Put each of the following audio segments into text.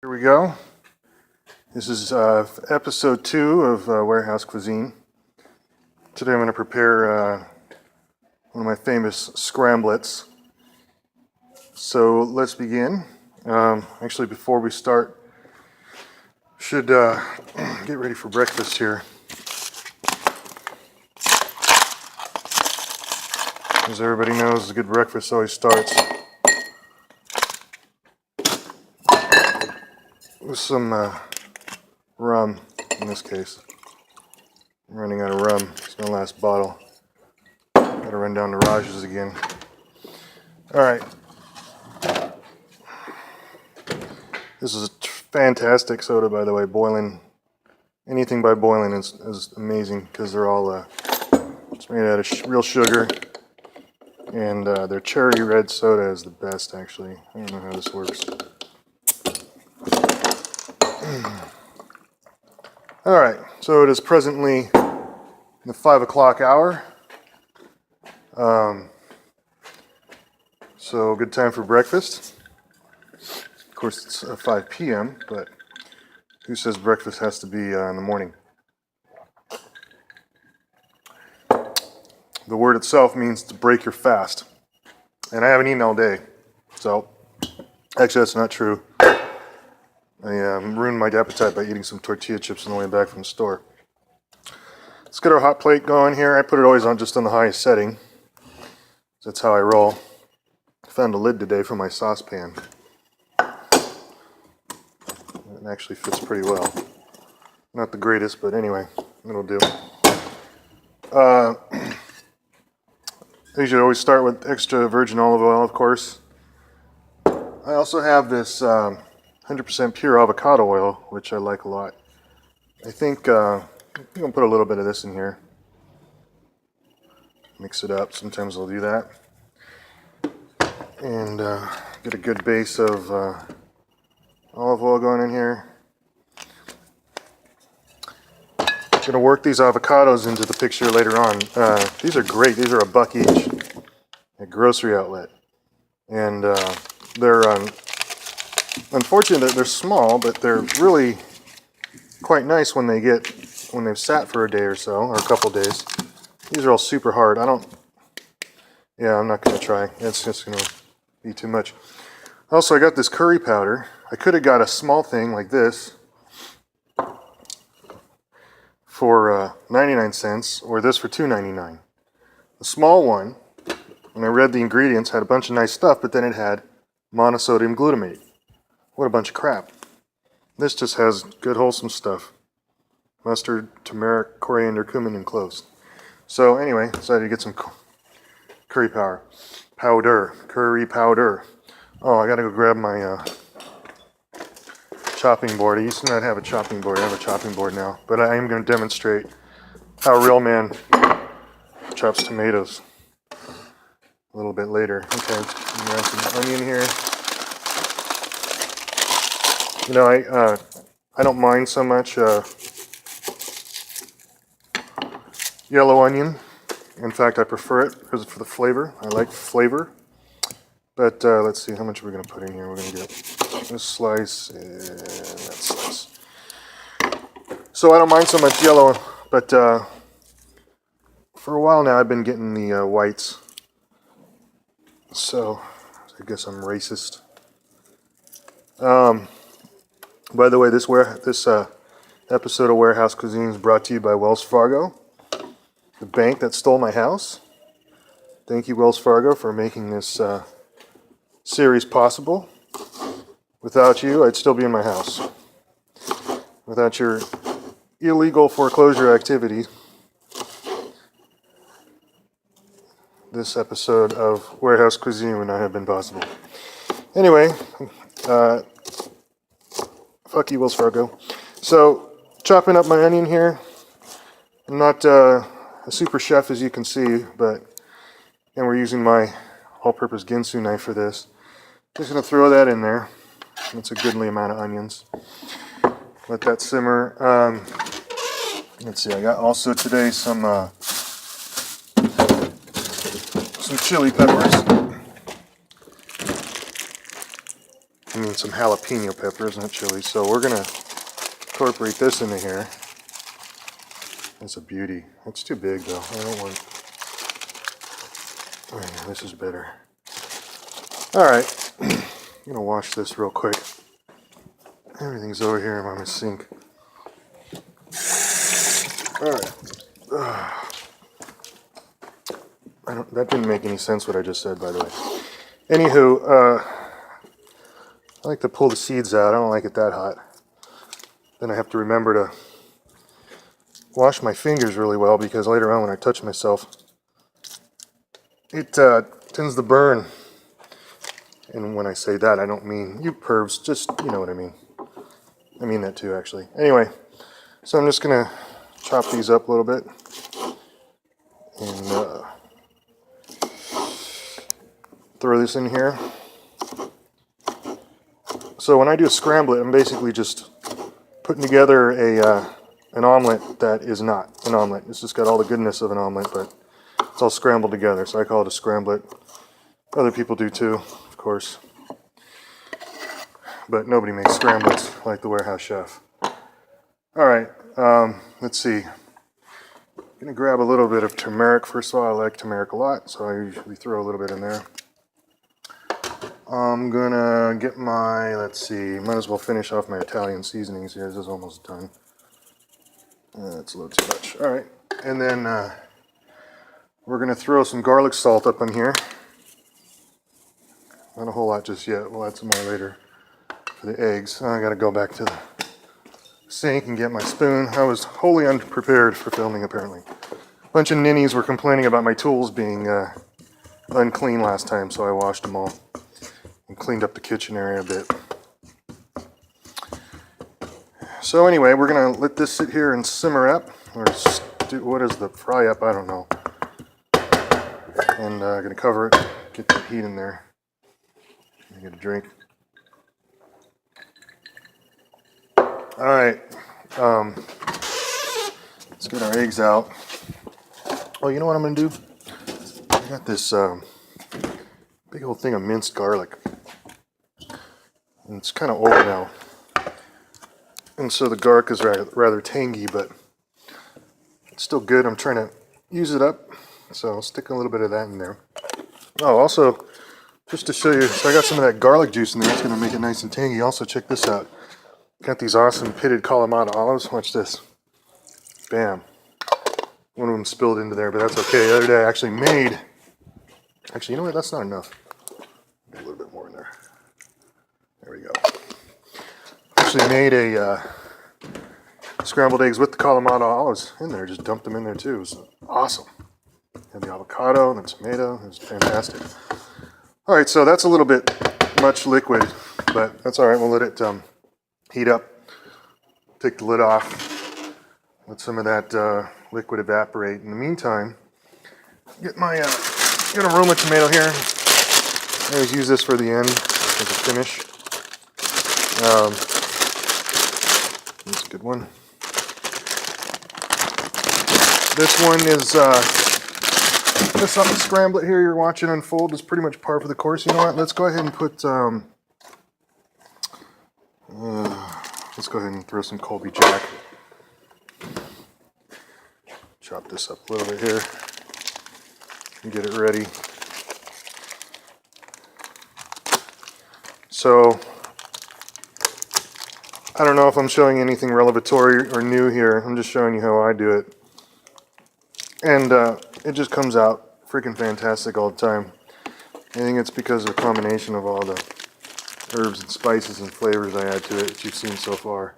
Here we go. This is episode 2 of Warehouse Cuisine. Today I'm going to prepare one of my famous scramblettes. So let's begin. Actually, before we start, should get ready for breakfast here. As everybody knows, a good breakfast always starts with some rum, in this case. I'm running out of rum. It's my last bottle. Gotta run down to Raj's again. Alright. This is a fantastic soda, by the way. Boiling, anything by boiling is amazing because they're all it's made out of real sugar. And their cherry red soda is the best, actually. I don't know how this works. Alright, so it is presently the 5 o'clock hour. So good time for breakfast. Of course, it's 5 p.m., but who says breakfast has to be in the morning? The word itself means to break your fast. And I haven't eaten all day. So, actually that's not true. I ruined my appetite by eating some tortilla chips on the way back from the store. Let's get our hot plate going here. I put it always on just on the highest setting. That's how I roll. I found a lid today for my saucepan. It actually fits pretty well. Not the greatest, but anyway, it'll do. You should always start with extra virgin olive oil, of course. I also have this 100% pure avocado oil, which I like a lot. I think I'm going to put a little bit of this in here. Mix it up. Sometimes I'll do that. And get a good base of olive oil going in here. I'm going to work these avocados into the picture later on. These are great. These are $1 each at grocery outlet. And they're unfortunate that they're small, but they're really quite nice when they've sat for a day or so, or a couple days. These are all super hard. I'm not going to try. It's just going to be too much. Also, I got this curry powder. I could have got a small thing like this for 99 cents, or this for $2.99. The small one, when I read the ingredients, had a bunch of nice stuff, but then it had monosodium glutamate. What a bunch of crap. This just has good wholesome stuff. Mustard, turmeric, coriander, cumin, and cloves. So anyway, decided to get some curry powder. Curry powder. Oh, I gotta go grab my chopping board. I used to not have a chopping board. I have a chopping board now. But I am going to demonstrate how a real man chops tomatoes a little bit later. Okay, I'm going to add some onion here. You know, I don't mind so much yellow onion. In fact, I prefer it because for the flavor. I like flavor. But let's see, how much we're going to put in here. We're going to get this slice and that slice. So I don't mind so much yellow, but for a while now I've been getting the whites. So I guess I'm racist. By the way, this episode of Warehouse Cuisine is brought to you by Wells Fargo, the bank that stole my house. Thank you, Wells Fargo, for making this series possible. Without you, I'd still be in my house. Without your illegal foreclosure activity, this episode of Warehouse Cuisine would not have been possible. Anyway, fuck you, Wells Fargo. So, chopping up my onion here. I'm not a super chef, as you can see, and we're using my all-purpose Ginsu knife for this. Just going to throw that in there. That's a goodly amount of onions. Let that simmer. Let's see, I got also today some chili peppers. and some jalapeno peppers, not chili. So we're gonna incorporate this into here. That's a beauty. It's too big though. I don't want. Oh, yeah, this is better. All right, I'm gonna wash this real quick. Everything's over here in my sink. All right. That didn't make any sense what I just said, by the way. Anywho, I like to pull the seeds out. I don't like it that hot. Then I have to remember to wash my fingers really well because later on when I touch myself, it tends to burn. And when I say that, I don't mean you pervs, just you know what I mean. I mean that too, actually. Anyway, so I'm just gonna chop these up a little bit and throw this in here. So when I do a scramblet, I'm basically just putting together an omelet that is not an omelet. It's just got all the goodness of an omelet, but it's all scrambled together. So I call it a scramblet. Other people do too, of course. But nobody makes scramblets like the Warehouse Chef. All right, let's see. I'm gonna grab a little bit of turmeric. First of all, I like turmeric a lot, so I usually throw a little bit in there. I'm gonna get my, let's see, might as well finish off my Italian seasonings here. This is almost done. That's a little too much. All right, and then we're gonna throw some garlic salt up in here. Not a whole lot just yet. We'll add some more later for the eggs. I gotta go back to the sink and get my spoon. I was wholly unprepared for filming, apparently. A bunch of ninnies were complaining about my tools being unclean last time, so I washed them all and cleaned up the kitchen area a bit. So anyway, we're gonna let this sit here and simmer up, or what is the fry up? I don't know. And I'm gonna cover it, get the heat in there. Get a drink. All right, let's get our eggs out. Oh, you know what I'm gonna do? I got this big old thing of minced garlic. And it's kind of old now. And so the garlic is rather tangy, but it's still good. I'm trying to use it up, so I'll stick a little bit of that in there. Oh, also, just to show you, so I got some of that garlic juice in there. It's gonna make it nice and tangy. Also, check this out. Got these awesome pitted kalamata olives. Watch this. Bam. One of them spilled into there, but that's okay. The other day I actually made, you know what? That's not enough. A little bit more in there. There we go. Actually made a scrambled eggs with the kalamata olives in there. Just dumped them in there too. It was awesome. Had the avocado and the tomato. It was fantastic. All right, so that's a little bit much liquid, but that's all right. We'll let it heat up. Take the lid off. Let some of that liquid evaporate. In the meantime, get my got a Roma tomato here. I always use this for the end as a finish. That's a good one. This one is this scramblet here you're watching unfold is pretty much par for the course. You know what? Let's go ahead and put let's go ahead and throw some Colby Jack. Chop this up a little bit here and get it ready. So I don't know if I'm showing anything revelatory or new here. I'm just showing you how I do it. And it just comes out freaking fantastic all the time. I think it's because of the combination of all the herbs and spices and flavors I add to it that you've seen so far.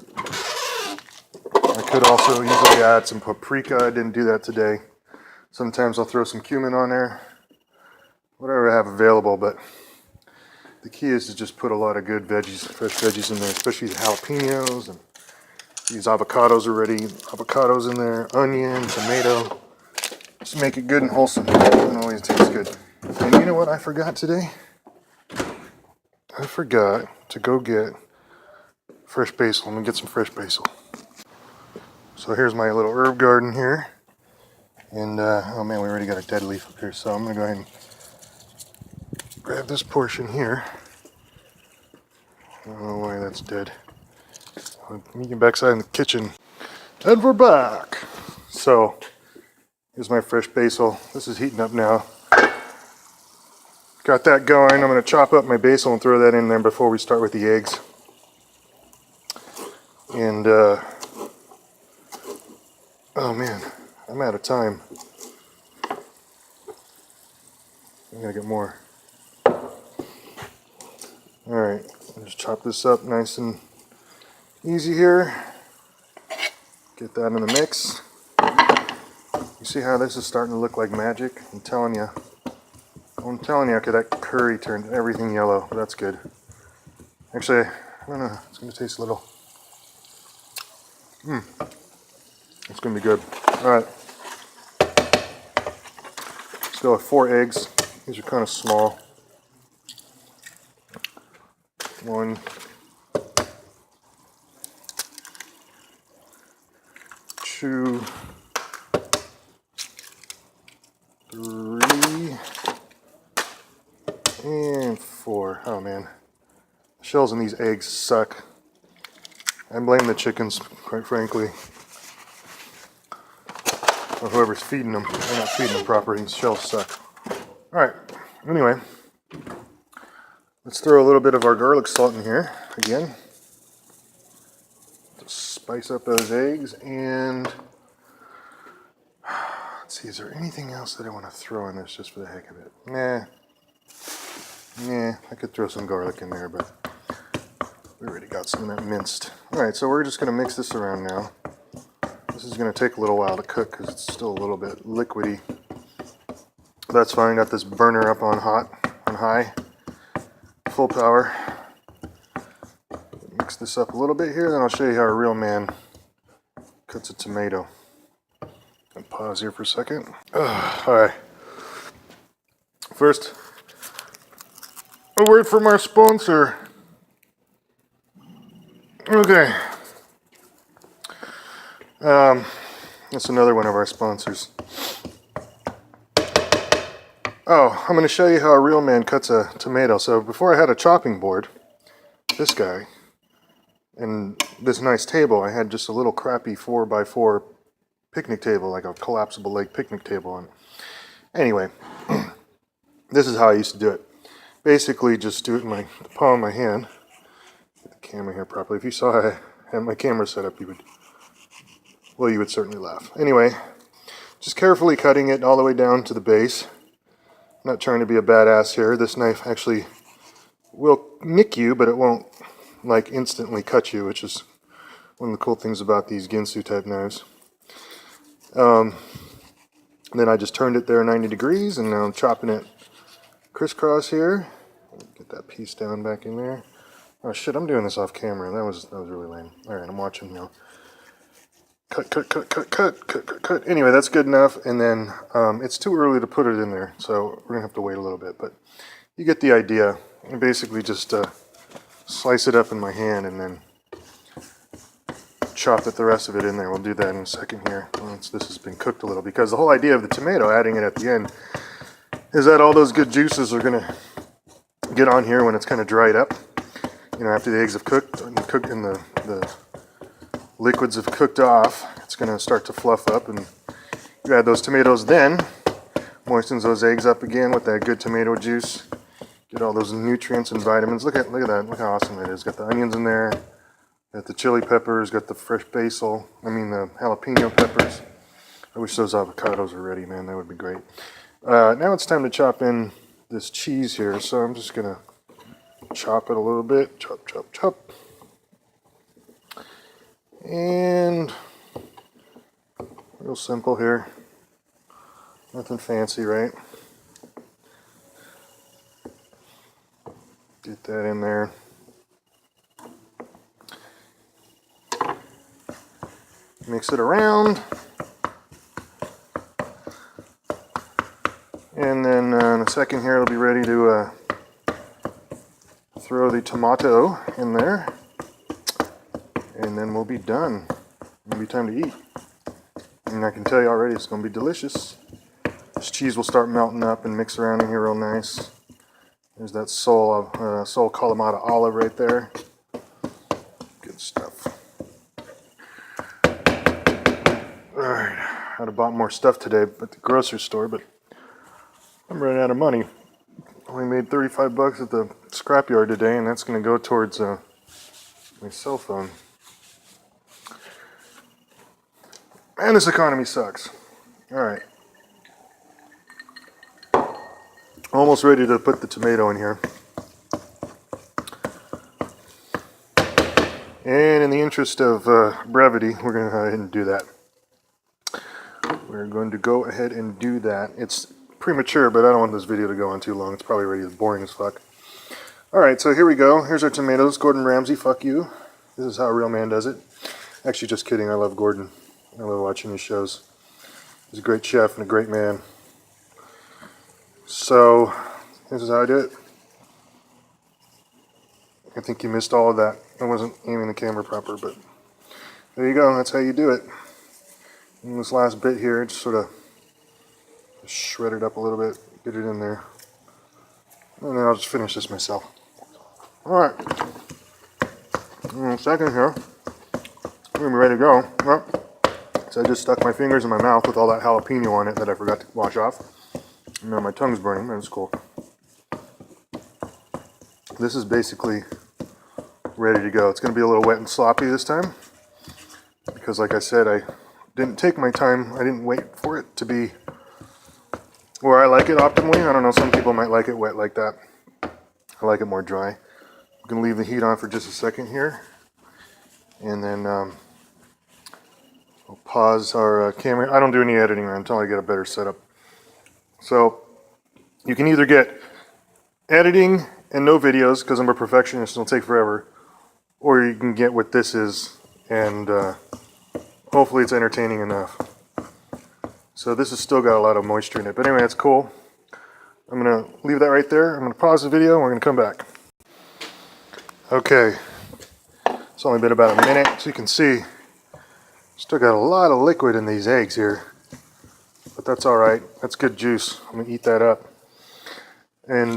I could also easily add some paprika. I didn't do that today. Sometimes I'll throw some cumin on there. Whatever I have available, but the key is to just put a lot of good veggies, fresh veggies in there, especially the jalapenos, and these avocados already. Avocados in there, onion, tomato. Just make it good and wholesome. It always tastes good. And you know what I forgot today? I forgot to go get fresh basil. I'm gonna get some fresh basil. So here's my little herb garden here. And oh man, we already got a dead leaf up here. So I'm gonna go ahead and grab this portion here. don't know why that's dead. I'm meeting backside in the kitchen. And we're back. So, here's my fresh basil. This is heating up now. Got that going. I'm going to chop up my basil and throw that in there before we start with the eggs. And, oh man, I'm out of time. I gotta get more. Alright, just chop this up nice and easy here. Get that in the mix. You see how this is starting to look like magic? I'm telling you, that curry turned everything yellow. That's good. Actually, I don't know, it's gonna taste a little. It's gonna be good. Alright. Let's go with 4 eggs. These are kind of small. 1, 2, 3, and 4. Oh man, the shells in these eggs suck. I blame the chickens, quite frankly, or whoever's feeding them. They're not feeding them properly. These shells suck. All right. Anyway, let's throw a little bit of our garlic salt in here again. Just spice up those eggs, and let's see, is there anything else that I want to throw in this just for the heck of it? Nah, I could throw some garlic in there, but we already got some of that minced. All right, so we're just going to mix this around now. This is going to take a little while to cook because it's still a little bit liquidy. That's fine. Got this burner up on high, full power. Mix this up a little bit here, then I'll show you how a real man cuts a tomato. I'll pause here for a second. All right. First, a word from our sponsor. Okay. That's another one of our sponsors. Oh, I'm going to show you how a real man cuts a tomato. So before I had a chopping board, this guy, and this nice table, I had just a little crappy 4x4 picnic table, like a collapsible leg picnic table. And anyway, this is how I used to do it. Basically, just do it in the palm of my hand. Get the camera here properly. If you saw I had my camera set up, you would certainly laugh. Anyway, just carefully cutting it all the way down to the base. I'm not trying to be a badass here. This knife actually will nick you, but it won't like instantly cut you, which is one of the cool things about these Ginsu type knives. Then I just turned it there 90 degrees, and now I'm chopping it crisscross here. Get that piece down back in there. Oh shit, I'm doing this off camera. That was really lame. Alright, I'm watching now. Cut. Anyway, that's good enough. And then it's too early to put it in there, so we're gonna have to wait a little bit. But you get the idea. I basically just slice it up in my hand and then chop the rest of it in there. We'll do that in a second here once this has been cooked a little, because the whole idea of the tomato, adding it at the end, is that all those good juices are gonna get on here when it's kind of dried up. You know, after the eggs have cooked and the liquids have cooked off, it's going to start to fluff up, and you add those tomatoes, then moistens those eggs up again with that good tomato juice. Get all those nutrients and vitamins. Look at that. Look how awesome that is. Got the onions in there, got the chili peppers, got the fresh basil. I mean the jalapeno peppers. I wish those avocados were ready, man. That would be great. Now it's time to chop in this cheese here. So I'm just going to chop it a little bit. Chop. And real simple here. Nothing fancy, right? Get that in there. Mix it around. And then in a second here, it'll be ready to throw the tomato in there. And then we'll be done. It'll be time to eat. And I can tell you already, it's going to be delicious. This cheese will start melting up and mix around in here real nice. There's that Sol Kalamata olive right there. Good stuff. Alright, I'd have bought more stuff today at the grocery store, but I'm running out of money. Only made 35 bucks at the scrapyard today, and that's going to go towards my cell phone. Man, this economy sucks. Alright. Almost ready to put the tomato in here. And in the interest of brevity, we're going to go ahead and do that. We're going to go ahead and do that. It's premature, but I don't want this video to go on too long. It's probably already boring as fuck. Alright, so here we go. Here's our tomatoes. Gordon Ramsay, fuck you. This is how a real man does it. Actually, just kidding. I love Gordon. I love watching his shows. He's a great chef and a great man. So, this is how I do it. I think you missed all of that. I wasn't aiming the camera proper, but there you go. That's how you do it. And this last bit here, just sort of shred it up a little bit, get it in there. And then I'll just finish this myself. Alright. In a second here, we're going to be ready to go. Well, so I just stuck my fingers in my mouth with all that jalapeno on it that I forgot to wash off. And now my tongue's burning, that's cool. This is basically ready to go. It's going to be a little wet and sloppy this time. Because like I said, I didn't take my time. I didn't wait for it to be where I like it optimally. I don't know, some people might like it wet like that. I like it more dry. I'm going to leave the heat on for just a second here. And then we'll pause our camera. I don't do any editing until I get a better setup. So you can either get editing and no videos, because I'm a perfectionist and it'll take forever, or you can get what this is, and hopefully it's entertaining enough. So this has still got a lot of moisture in it, but anyway, that's cool. I'm going to leave that right there. I'm going to pause the video and we're going to come back. Okay, it's only been about a minute, so you can see still got a lot of liquid in these eggs here, but that's all right. That's good juice. I'm going to eat that up. And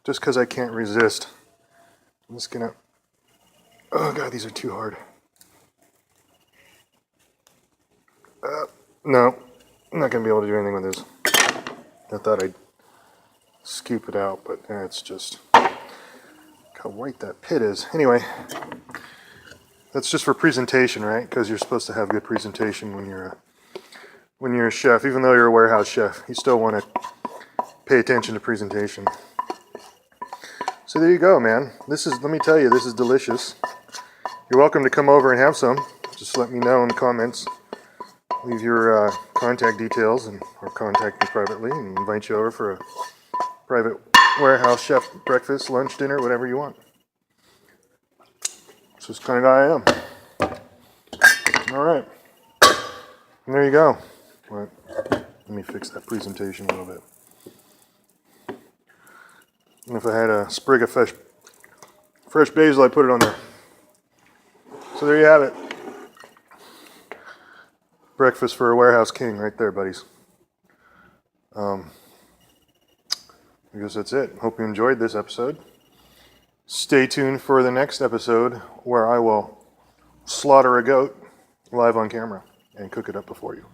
just because I can't resist, I'm just going to, oh god, these are too hard. No, I'm not going to be able to do anything with this. I thought I'd scoop it out, but it's just, look how white that pit is. Anyway, that's just for presentation, right? Because you're supposed to have good presentation when you're a chef. Even though you're a warehouse chef, you still want to pay attention to presentation. So there you go, man. This is, let me tell you, this is delicious. You're welcome to come over and have some. Just let me know in the comments. Leave your contact details or contact me privately and invite you over for a private warehouse chef breakfast, lunch, dinner, whatever you want. That's just kind of guy I am. All right. And there you go. All right. Let me fix that presentation a little bit. And if I had a sprig of fresh basil, I'd put it on there. So there you have it. Breakfast for a warehouse king right there, buddies. I guess that's it. Hope you enjoyed this episode. Stay tuned for the next episode where I will slaughter a goat live on camera and cook it up before you.